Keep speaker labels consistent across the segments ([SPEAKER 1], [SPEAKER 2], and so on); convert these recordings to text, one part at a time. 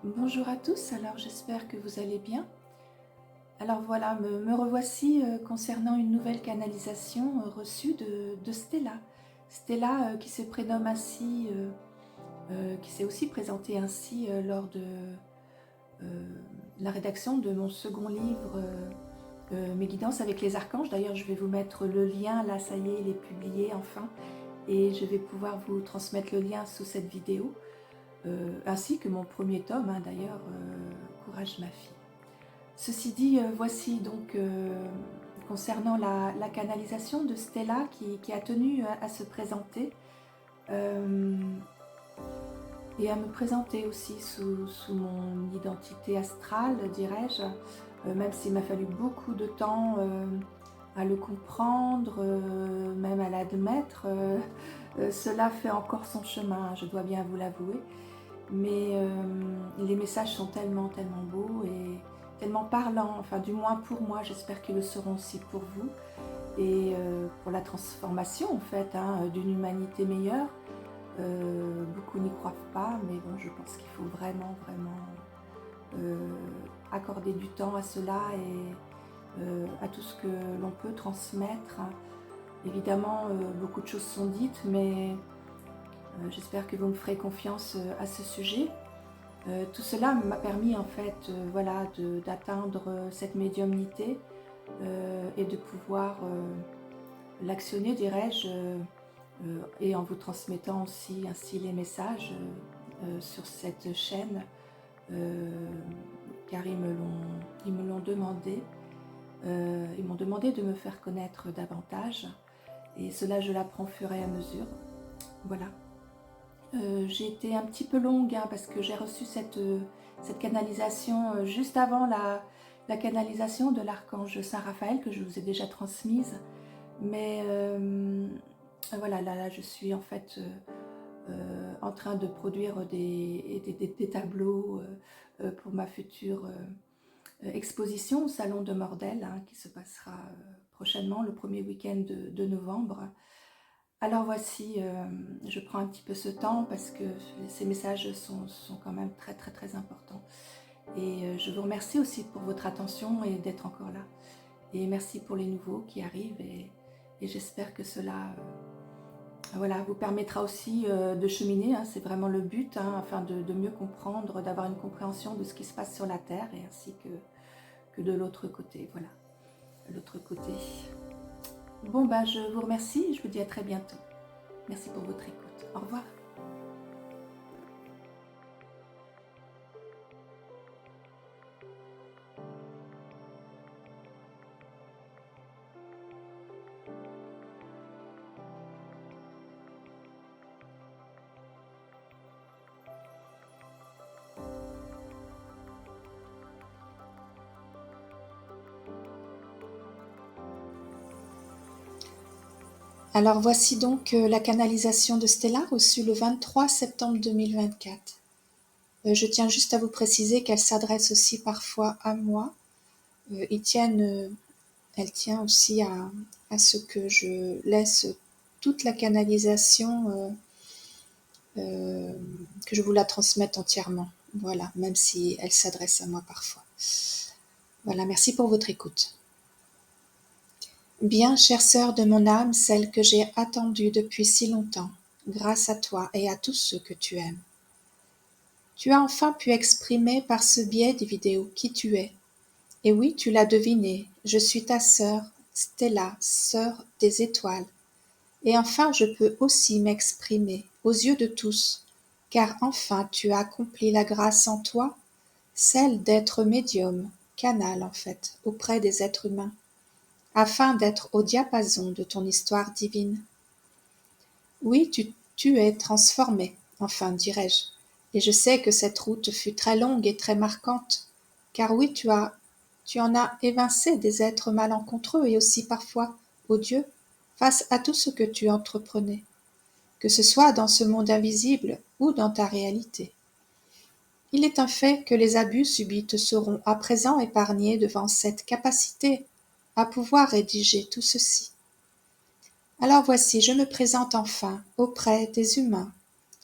[SPEAKER 1] Bonjour à tous, alors j'espère que vous allez bien. Alors voilà, me revoici concernant une nouvelle canalisation reçue de Stella. Stella qui se prénomme ainsi, qui s'est aussi présentée ainsi lors de euh, la rédaction de mon second livre, Mes guidances avec les archanges. D'ailleurs, je vais vous mettre le lien, là ça y est, il est publié enfin, et je vais pouvoir vous transmettre le lien sous cette vidéo, ainsi que mon premier tome, hein, d'ailleurs, Courage ma fille. Ceci dit, voici donc concernant la canalisation de Stella qui a tenu à se présenter euh, et à me présenter aussi sous mon identité astrale, dirais-je, même s'il m'a fallu beaucoup de temps à le comprendre, même à l'admettre. Cela fait encore son chemin, je dois bien vous l'avouer. Mais les messages sont tellement, tellement beaux et tellement parlants, enfin du moins pour moi, j'espère qu'ils le seront aussi pour vous, et pour la transformation en fait, hein, d'une humanité meilleure. Beaucoup n'y croient pas, mais bon, je pense qu'il faut vraiment, vraiment accorder du temps à cela et à tout ce que l'on peut transmettre. Évidemment, beaucoup de choses sont dites, mais j'espère que vous me ferez confiance à ce sujet. Tout cela m'a permis en fait voilà, d'atteindre cette médiumnité et de pouvoir l'actionner, dirais-je, et en vous transmettant aussi ainsi les messages sur cette chaîne, euh, car ils me l'ont demandé. Ils m'ont demandé de me faire connaître davantage, et cela je l'apprends au fur et à mesure. Voilà. J'ai été un petit peu longue hein, parce que j'ai reçu cette canalisation juste avant la canalisation de l'archange Saint-Raphaël que je vous ai déjà transmise. Mais voilà, là, je suis en fait en train de produire des tableaux pour ma future exposition au Salon de Mordel, hein, qui se passera prochainement, le premier week-end de novembre. Alors voici, je prends un petit peu ce temps parce que ces messages sont quand même très très très importants. Et je vous remercie aussi pour votre attention et d'être encore là. Et merci pour les nouveaux qui arrivent et j'espère que cela voilà, vous permettra aussi de cheminer, hein, c'est vraiment le but, hein, afin de mieux comprendre, d'avoir une compréhension de ce qui se passe sur la Terre et ainsi que de l'autre côté, voilà, l'autre côté. Bon, ben, je vous remercie, je vous dis à très bientôt. Merci pour votre écoute. Au revoir. Alors voici donc la canalisation de Stella reçue le 23 septembre 2024. Je tiens juste à vous préciser qu'elle s'adresse aussi parfois à moi. Elle tient aussi à ce que je laisse toute la canalisation, que je vous la transmette entièrement. Voilà, même si elle s'adresse à moi parfois. Voilà, merci pour votre écoute. Bien, chère sœur de mon âme, celle que j'ai attendue depuis si longtemps, grâce à toi et à tous ceux que tu aimes. Tu as enfin pu exprimer par ce biais des vidéos qui tu es. Et oui, tu l'as deviné, je suis ta sœur, Stella, sœur des étoiles. Et enfin je peux aussi m'exprimer aux yeux de tous, car enfin tu as accompli la grâce en toi, celle d'être médium, canal en fait, auprès des êtres humains, afin d'être au diapason de ton histoire divine. Oui, tu es transformé, enfin dirais-je, et je sais que cette route fut très longue et très marquante, car oui, tu en as évincé des êtres malencontreux et aussi parfois odieux face à tout ce que tu entreprenais, que ce soit dans ce monde invisible ou dans ta réalité. Il est un fait que les abus subis te seront à présent épargnés devant cette capacité à pouvoir rédiger tout ceci. Alors voici, je me présente enfin auprès des humains,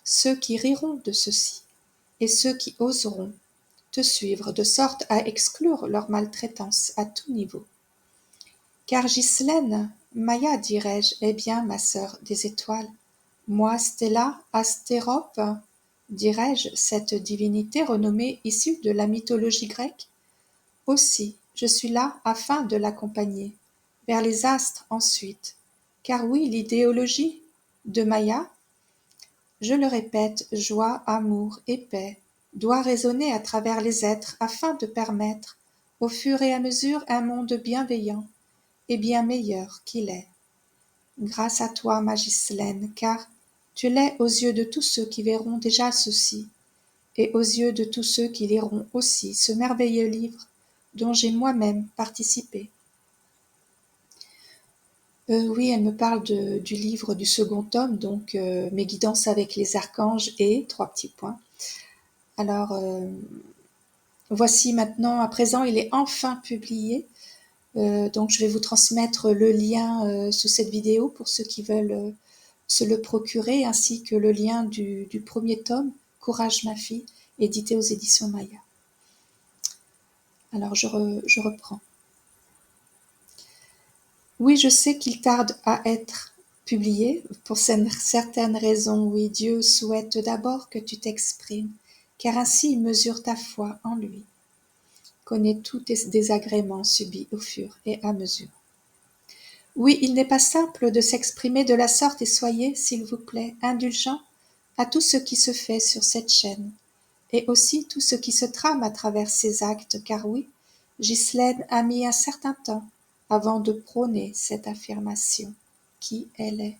[SPEAKER 1] ceux qui riront de ceci, et ceux qui oseront,
[SPEAKER 2] te suivre de sorte à exclure leur maltraitance à tout niveau. Car Ghislaine, Maya dirais-je, est bien ma sœur des étoiles. Moi, Stella, Astérope, dirais-je, cette divinité renommée issue de la mythologie grecque. Aussi, je suis là afin de l'accompagner, vers les astres ensuite. Car oui, l'idéologie de Maya, je le répète, joie, amour et paix, doit résonner à travers les êtres afin de permettre, au fur et à mesure, un monde bienveillant et bien meilleur qu'il est. Grâce à toi, ma Ghislaine, car tu l'es aux yeux de tous ceux qui verront déjà ceci, et aux yeux de tous ceux qui liront aussi ce merveilleux livre dont j'ai moi-même participé. Oui, elle me parle du livre du second tome, donc Mes guidances avec les archanges et trois petits points. Alors, voici maintenant, à présent, il est enfin publié. Donc, je vais vous transmettre le lien sous cette vidéo pour ceux qui veulent se le procurer, ainsi que le lien du premier tome, Courage ma fille, édité aux éditions Maya. Alors, je reprends. Oui, je sais qu'il tarde à être publié. Pour certaines raisons, oui, Dieu souhaite d'abord que tu t'exprimes, car ainsi il mesure ta foi en lui, connaît tous tes désagréments subis au fur et à mesure. Oui, il n'est pas simple de s'exprimer de la sorte et soyez, s'il vous plaît, indulgents à tout ce qui se fait sur cette chaîne, et aussi tout ce qui se trame à travers ces actes, car oui, Ghislaine a mis un certain temps avant de prôner cette affirmation, qui elle est.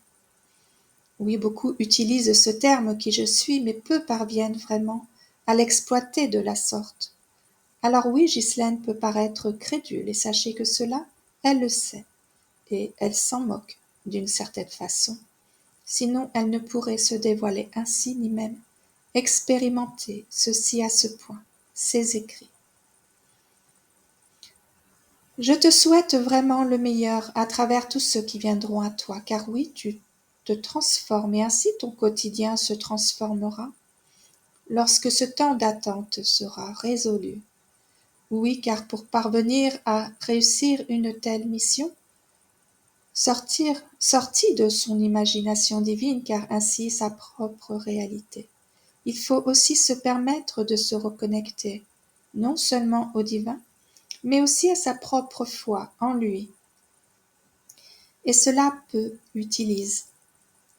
[SPEAKER 2] Oui, beaucoup utilisent ce terme qui je suis, mais peu parviennent vraiment à l'exploiter de la sorte. Alors oui, Ghislaine peut paraître crédule, et sachez que cela, elle le sait, et elle s'en moque d'une certaine façon. Sinon, elle ne pourrait se dévoiler ainsi, ni même expérimenter ceci à ce point, ses écrits. Je te souhaite vraiment le meilleur à travers tous ceux qui viendront à toi, car oui, tu te transformes et ainsi ton quotidien se transformera lorsque ce temps d'attente sera résolu. Oui, car pour parvenir à réussir une telle mission, sortie de son imagination divine, car ainsi sa propre réalité, il faut aussi se permettre de se reconnecter, non seulement au divin, mais aussi à sa propre foi en lui. Et cela utilise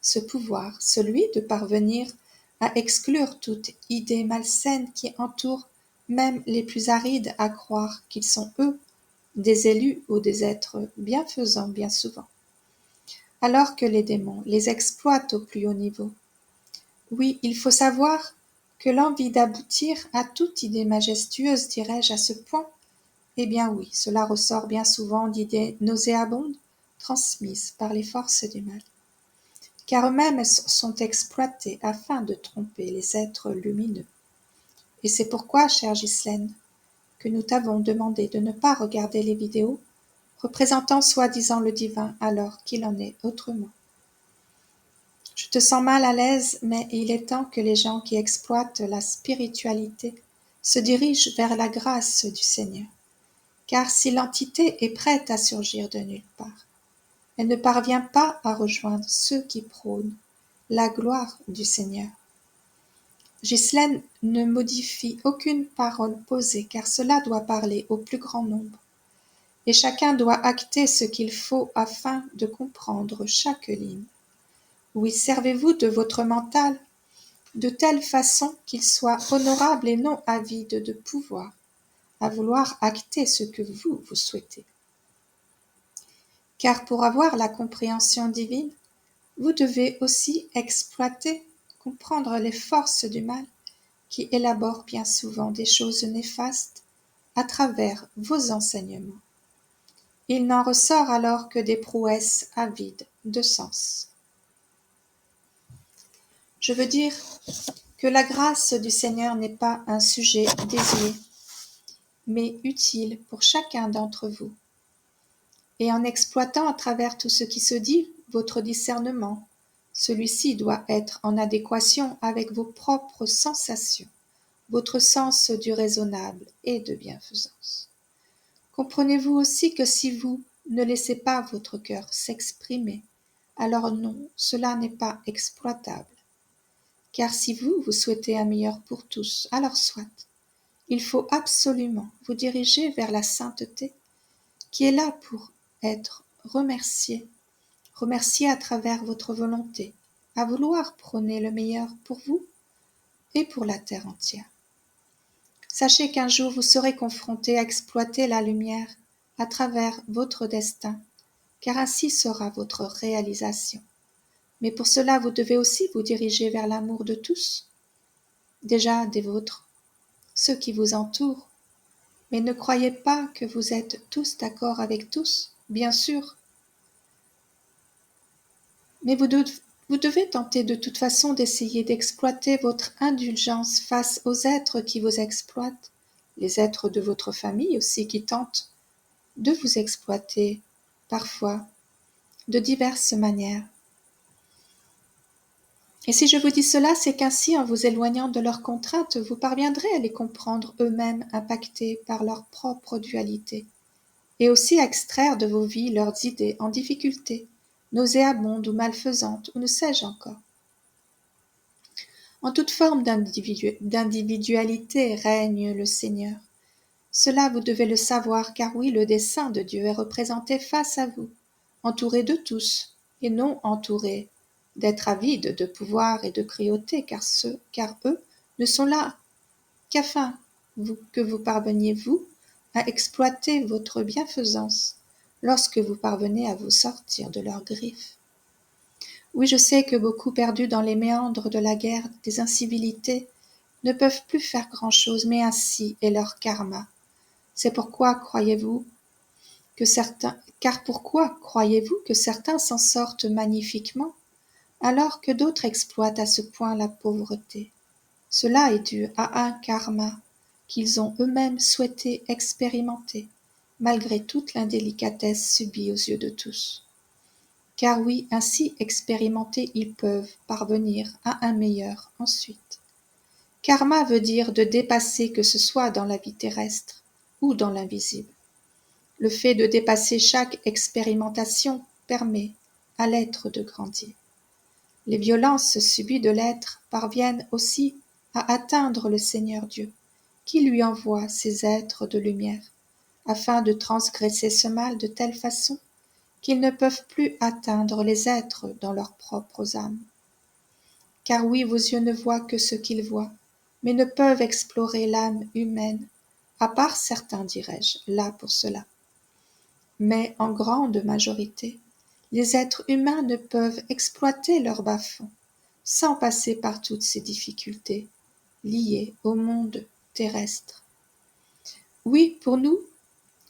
[SPEAKER 2] ce pouvoir, celui de parvenir à exclure toute idée malsaine qui entoure même les plus arides à croire qu'ils sont eux des élus ou des êtres bienfaisants bien souvent, alors que les démons les exploitent au plus haut niveau. Oui, il faut savoir que l'envie d'aboutir à toute idée majestueuse, dirais-je à ce point, eh bien oui, cela ressort bien souvent d'idées nauséabondes transmises par les forces du mal. Car eux-mêmes sont exploités afin de tromper les êtres lumineux. Et c'est pourquoi, chère Ghislaine, que nous t'avons demandé de ne pas regarder les vidéos représentant soi-disant le divin alors qu'il en est autrement. Je te sens mal à l'aise, mais il est temps que les gens qui exploitent la spiritualité se dirigent vers la grâce du Seigneur. Car si l'entité est prête à surgir de nulle part, elle ne parvient pas à rejoindre ceux qui prônent la gloire du Seigneur. Ghislaine ne modifie aucune parole posée, car cela doit parler au plus grand nombre, et chacun doit acter ce qu'il faut afin de comprendre chaque ligne. Oui, servez-vous de votre mental de telle façon qu'il soit honorable et non avide de pouvoir, à vouloir acter ce que vous souhaitez. Car pour avoir la compréhension divine, vous devez aussi exploiter, comprendre les forces du mal qui élaborent bien souvent des choses néfastes à travers vos enseignements. Il n'en ressort alors que des prouesses avides de sens. Je veux dire que la grâce du Seigneur n'est pas un sujet désuet, mais utile pour chacun d'entre vous. Et en exploitant à travers tout ce qui se dit votre discernement, celui-ci doit être en adéquation avec vos propres sensations, votre sens du raisonnable et de bienfaisance. Comprenez-vous aussi que si vous ne laissez pas votre cœur s'exprimer, alors non, cela n'est pas exploitable. Car si vous souhaitez un meilleur pour tous, alors soit. Il faut absolument vous diriger vers la sainteté qui est là pour être remerciée à travers votre volonté, à vouloir prôner le meilleur pour vous et pour la terre entière. Sachez qu'un jour vous serez confronté à exploiter la lumière à travers votre destin, car ainsi sera votre réalisation. Mais pour cela, vous devez aussi vous diriger vers l'amour de tous, déjà des vôtres, ceux qui vous entourent. Mais ne croyez pas que vous êtes tous d'accord avec tous, bien sûr. Mais vous devez tenter de toute façon d'essayer d'exploiter votre indulgence face aux êtres qui vous exploitent, les êtres de votre famille aussi qui tentent de vous exploiter, parfois, de diverses manières. Et si je vous dis cela, c'est qu'ainsi, en vous éloignant de leurs contraintes, vous parviendrez à les comprendre eux-mêmes impactés par leur propre dualité, et aussi à extraire de vos vies leurs idées en difficulté, nauséabondes ou malfaisantes, ou ne sais-je encore. En toute forme d'individualité règne le Seigneur. Cela vous devez le savoir, car oui, le dessein de Dieu est représenté face à vous, entouré de tous, et non entouré d'être avide de pouvoir et de cruauté, car eux ne sont là qu'afin que vous parveniez, vous, à exploiter votre bienfaisance lorsque vous parvenez à vous sortir de leurs griffes. Oui, je sais que beaucoup perdus dans les méandres de la guerre, des incivilités, ne peuvent plus faire grand-chose, mais ainsi est leur karma. C'est pourquoi pourquoi croyez-vous que certains s'en sortent magnifiquement, alors que d'autres exploitent à ce point la pauvreté? Cela est dû à un karma qu'ils ont eux-mêmes souhaité expérimenter, malgré toute l'indélicatesse subie aux yeux de tous. Car oui, ainsi expérimentés, ils peuvent parvenir à un meilleur ensuite. Karma veut dire de dépasser, que ce soit dans la vie terrestre ou dans l'invisible. Le fait de dépasser chaque expérimentation permet à l'être de grandir. Les violences subies de l'être parviennent aussi à atteindre le Seigneur Dieu, qui lui envoie ses êtres de lumière, afin de transgresser ce mal de telle façon qu'ils ne peuvent plus atteindre les êtres dans leurs propres âmes. Car oui, vos yeux ne voient que ce qu'ils voient, mais ne peuvent explorer l'âme humaine, à part certains, dirais-je, là pour cela. Mais en grande majorité, les êtres humains ne peuvent exploiter leur bas-fond sans passer par toutes ces difficultés liées au monde terrestre. Oui, pour nous,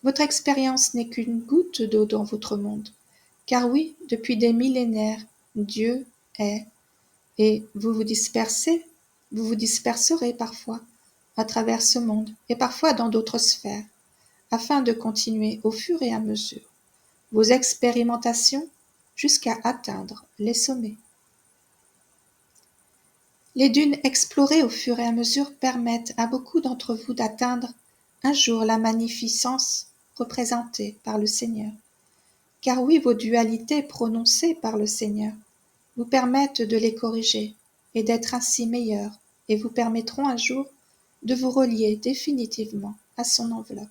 [SPEAKER 2] votre expérience n'est qu'une goutte d'eau dans votre monde, car oui, depuis des millénaires, Dieu est, et vous vous disperserez parfois à travers ce monde et parfois dans d'autres sphères, afin de continuer au fur et à mesure vos expérimentations jusqu'à atteindre les sommets. Les dunes explorées au fur et à mesure permettent à beaucoup d'entre vous d'atteindre un jour la magnificence représentée par le Seigneur. Car oui, vos dualités prononcées par le Seigneur vous permettent de les corriger et d'être ainsi meilleurs, et vous permettront un jour de vous relier définitivement à son enveloppe.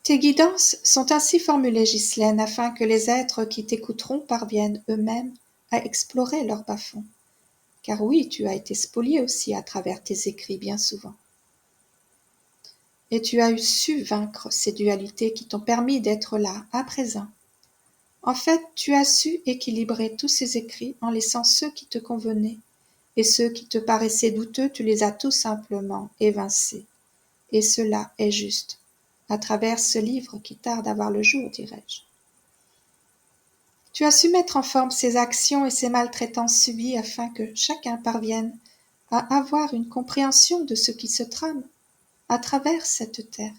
[SPEAKER 2] Tes guidances sont ainsi formulées, Ghislaine, afin que les êtres qui t'écouteront parviennent eux-mêmes à explorer leur bas-fond. Car oui, tu as été spolié aussi à travers tes écrits bien souvent. Et tu as su vaincre ces dualités qui t'ont permis d'être là, à présent. En fait, tu as su équilibrer tous ces écrits en laissant ceux qui te convenaient, et ceux qui te paraissaient douteux, tu les as tout simplement évincés. Et cela est juste, à travers ce livre qui tarde à voir le jour, dirais-je. Tu as su mettre en forme ces actions et ces maltraitances subies afin que chacun parvienne à avoir une compréhension de ce qui se trame à travers cette terre.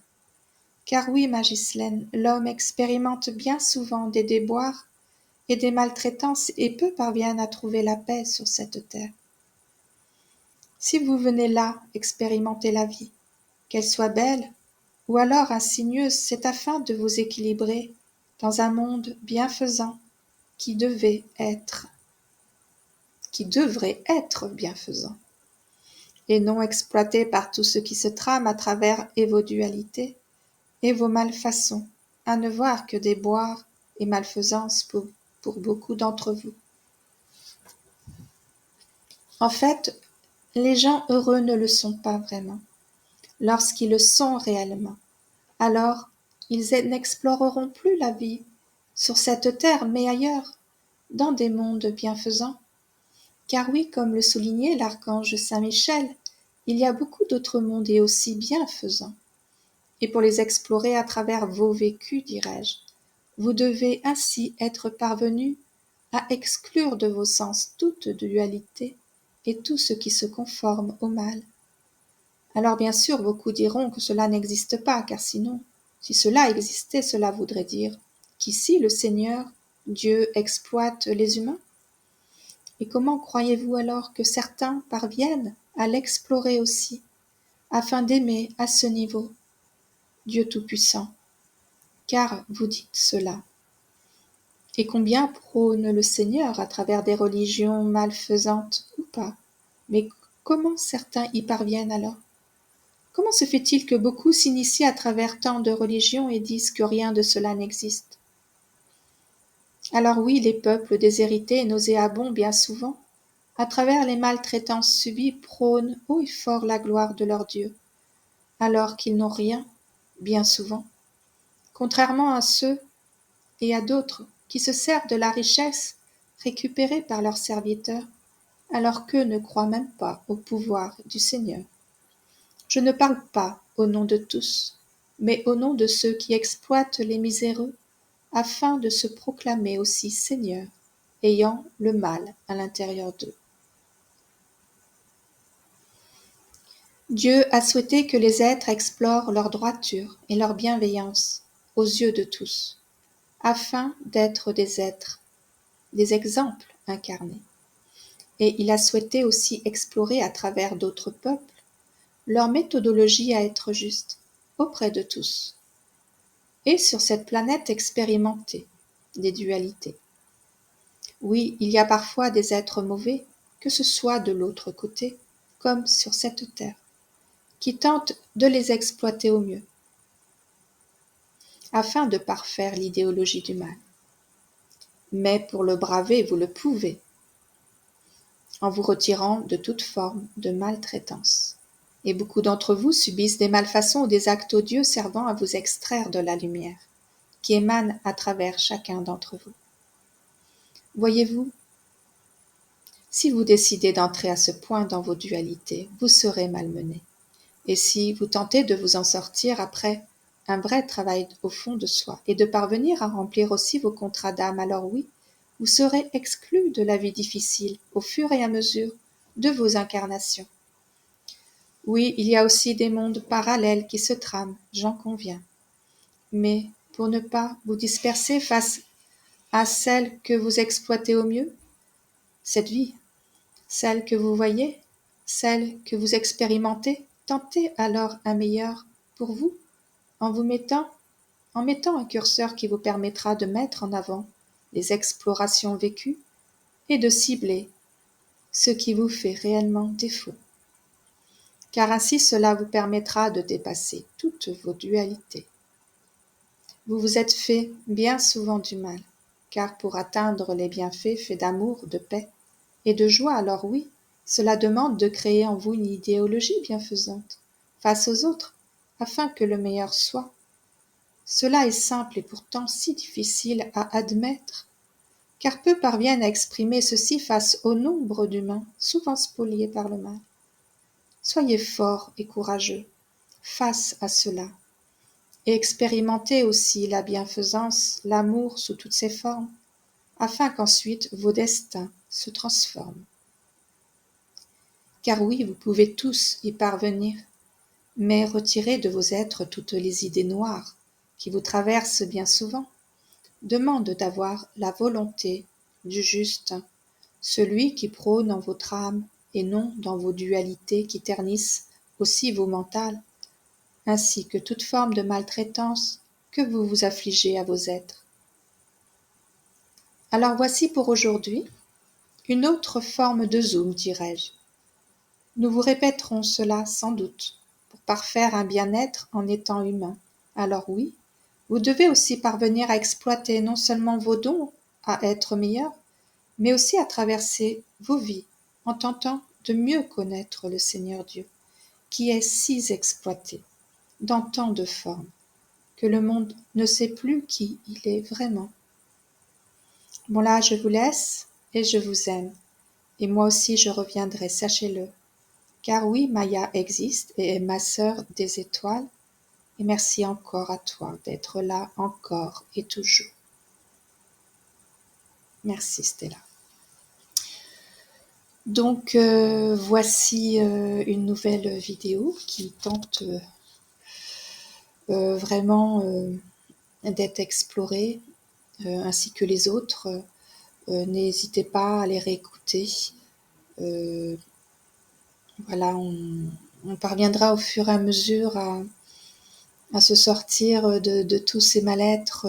[SPEAKER 2] Car oui, ma Ghislaine, l'homme expérimente bien souvent des déboires et des maltraitances et peu parviennent à trouver la paix sur cette terre. Si vous venez là expérimenter la vie, qu'elle soit belle ou alors insigneuse, c'est afin de vous équilibrer dans un monde bienfaisant qui qui devrait être bienfaisant, et non exploité par tout ce qui se trame à travers et vos dualités et vos malfaçons, à ne voir que déboires et malfaisances pour beaucoup d'entre vous. En fait, les gens heureux ne le sont pas vraiment. Lorsqu'ils le sont réellement, alors ils n'exploreront plus la vie sur cette terre, mais ailleurs, dans des mondes bienfaisants. Car oui, comme le soulignait l'archange Saint Michel, il y a beaucoup d'autres mondes et aussi bienfaisants. Et pour les explorer à travers vos vécus, dirais-je, vous devez ainsi être parvenu à exclure de vos sens toute dualité et tout ce qui se conforme au mal. Alors bien sûr, beaucoup diront que cela n'existe pas, car sinon, si cela existait, cela voudrait dire qu'ici le Seigneur, Dieu, exploite les humains. Et comment croyez-vous alors que certains parviennent à l'explorer aussi, afin d'aimer à ce niveau Dieu Tout-Puissant? Car vous dites cela. Et combien prône le Seigneur à travers des religions malfaisantes ou pas? Mais comment certains y parviennent alors? Comment se fait-il que beaucoup s'initient à travers tant de religions et disent que rien de cela n'existe? Alors oui, les peuples déshérités et nauséabonds bien souvent, à travers les maltraitances subies, prônent haut et fort la gloire de leur Dieu, alors qu'ils n'ont rien, bien souvent, contrairement à ceux et à d'autres qui se servent de la richesse récupérée par leurs serviteurs, alors qu'eux ne croient même pas au pouvoir du Seigneur. Je ne parle pas au nom de tous, mais au nom de ceux qui exploitent les miséreux, afin de se proclamer aussi Seigneur, ayant le mal à l'intérieur d'eux. Dieu a souhaité que les êtres explorent leur droiture et leur bienveillance aux yeux de tous, afin d'être des êtres, des exemples incarnés. Et il a souhaité aussi explorer à travers d'autres peuples leur méthodologie à être juste auprès de tous, et sur cette planète expérimentée des dualités. Oui, il y a parfois des êtres mauvais, que ce soit de l'autre côté, comme sur cette terre, qui tentent de les exploiter au mieux, afin de parfaire l'idéologie du mal. Mais pour le braver, vous le pouvez, en vous retirant de toute forme de maltraitance. Et beaucoup d'entre vous subissent des malfaçons ou des actes odieux servant à vous extraire de la lumière, qui émane à travers chacun d'entre vous. Voyez-vous, si vous décidez d'entrer à ce point dans vos dualités, vous serez malmené. Et si vous tentez de vous en sortir après un vrai travail au fond de soi et de parvenir à remplir aussi vos contrats d'âme, alors oui, vous serez exclu de la vie difficile au fur et à mesure de vos incarnations. Oui, il y a aussi des mondes parallèles qui se trament, j'en conviens. Mais pour ne pas vous disperser face à celle que vous exploitez au mieux, cette vie, celle que vous voyez, celle que vous expérimentez, tentez alors un meilleur pour vous en mettant un curseur qui vous permettra de mettre en avant les explorations vécues et de cibler ce qui vous fait réellement défaut. Car ainsi cela vous permettra de dépasser toutes vos dualités. Vous vous êtes fait bien souvent du mal, car pour atteindre les bienfaits faits d'amour, de paix et de joie, alors oui, cela demande de créer en vous une idéologie bienfaisante face aux autres, afin que le meilleur soit. Cela est simple et pourtant si difficile à admettre, car peu parviennent à exprimer ceci face au nombre d'humains, souvent spoliés par le mal. Soyez forts et courageux face à cela, et expérimentez aussi la bienfaisance, l'amour sous toutes ses formes, afin qu'ensuite vos destins se transforment. Car oui, vous pouvez tous y parvenir, mais retirez de vos êtres toutes les idées noires qui vous traversent bien souvent. Demande d'avoir la volonté du juste, celui qui prône en votre âme et non dans vos dualités qui ternissent aussi vos mentales, ainsi que toute forme de maltraitance que vous vous affligez à vos êtres. Alors voici pour aujourd'hui une autre forme de zoom, dirais-je. Nous vous répéterons cela sans doute pour parfaire un bien-être en étant humain. Alors oui, vous devez aussi parvenir à exploiter non seulement vos dons à être meilleur, mais aussi à traverser vos vies en tentant de mieux connaître le Seigneur Dieu, qui est si exploité dans tant de formes que le monde ne sait plus qui il est vraiment. Bon là, je vous laisse et je vous aime. Et moi aussi je reviendrai, sachez-le. Car oui, Maya existe et est ma sœur des étoiles. Et merci encore à toi d'être là encore et toujours. Merci Stella. Donc voici une nouvelle vidéo qui tente vraiment d'être explorée, ainsi que les autres. N'hésitez pas à les réécouter. Voilà, on parviendra au fur et à mesure à se sortir de tous ces mal-être.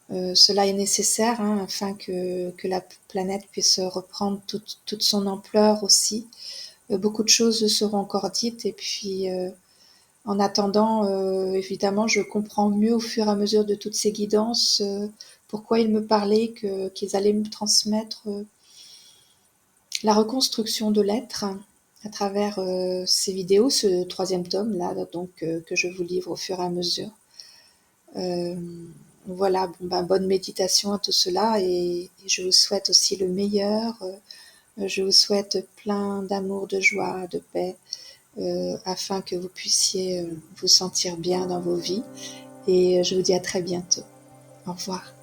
[SPEAKER 2] Cela est nécessaire afin que la planète puisse reprendre toute son ampleur aussi. Beaucoup de choses seront encore dites et puis en attendant, évidemment, je comprends mieux au fur et à mesure de toutes ces guidances pourquoi ils me parlaient qu'ils allaient me transmettre la reconstruction de l'être à travers ces vidéos, ce 3e tome là, donc que je vous livre au fur et à mesure. Voilà, bonne méditation à tout cela et je vous souhaite aussi le meilleur. Je vous souhaite plein d'amour, de joie, de paix, afin que vous puissiez vous sentir bien dans vos vies. Et je vous dis à très bientôt. Au revoir.